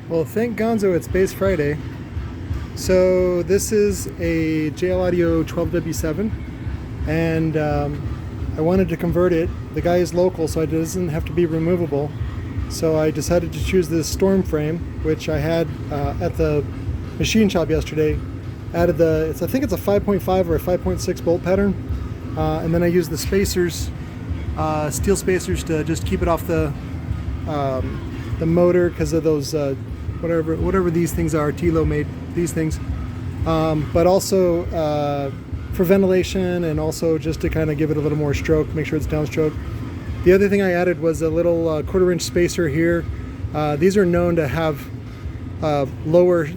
Well, thank Gonzo, it's Base Friday. So this is a JL Audio 12W7, and I wanted to convert it. The guy is local, so it doesn't have to be removable. So I decided to choose this storm frame, which I had at the machine shop yesterday. Added I think it's a 5.5 or a 5.6 bolt pattern, and then I used the spacers, steel spacers, to just keep it off the motor because of those whatever these things are. Tilo made these things, but also for ventilation, and also just to kind of give it a little more stroke, make sure it's downstroke. The other thing I added was a little 1/4 inch spacer here. These are known to have lower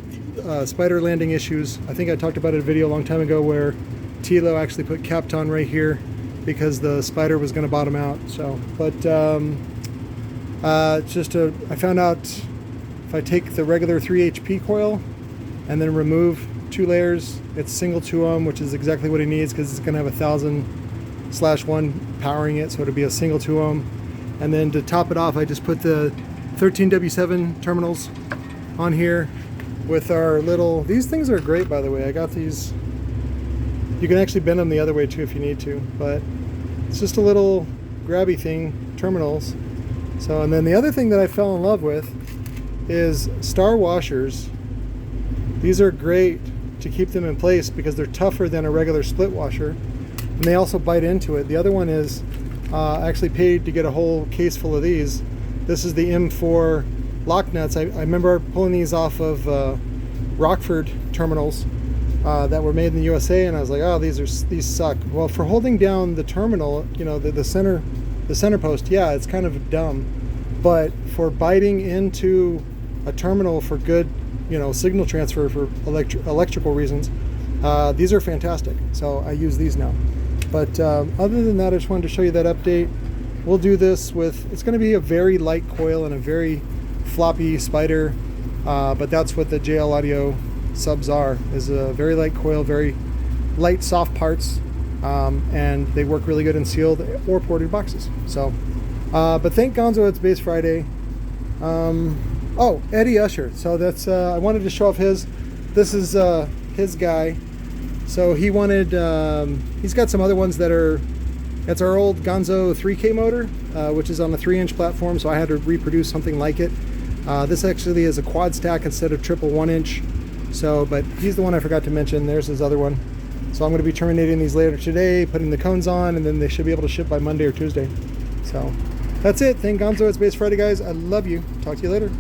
spider landing issues. I think I talked about it in a video a long time ago where Tilo actually put Kapton right here because the spider was going to bottom out. So, but I found out if I take the regular 3 HP coil and then remove 2 layers, it's single 2-ohm, which is exactly what he needs because it's going to have 1000/1 powering it, so it'll be a single 2-ohm. And then to top it off, I just put the 13W7 terminals on here with our little, these things are great, by the way. I got these, you can actually bend them the other way too if you need to, but it's just a little grabby thing, terminals. So, and then the other thing that I fell in love with is star washers. These are great to keep them in place because they're tougher than a regular split washer, and they also bite into it. The other one is, I actually paid to get a whole case full of these. This is the M4 lock nuts. I remember pulling these off of Rockford terminals that were made in the USA, and I was like, oh, these suck. Well, for holding down the terminal, you know, the center post, yeah, it's kind of dumb, but for biting into a terminal for good, you know, signal transfer for electrical reasons, these are fantastic. So I use these now. But other than that, I just wanted to show you that update. We'll do this with, it's going to be a very light coil and a very floppy spider, but that's what the JL Audio subs are, is a very light coil, very light soft parts, and they work really good in sealed or ported boxes. So but thank Gonzo, it's Base Friday. Oh, Eddie Usher, so that's I wanted to show off his, this is his guy. So he wanted, he's got some other ones that are, it's our old GONZO 3K motor, which is on a 3-inch platform, so I had to reproduce something like it. This actually is a quad stack instead of triple 1-inch. So, but he's the one I forgot to mention. There's his other one. So I'm going to be terminating these later today, putting the cones on, and then they should be able to ship by Monday or Tuesday. So that's it. Thank Gonzo, it's Base Friday, guys. I love you. Talk to you later.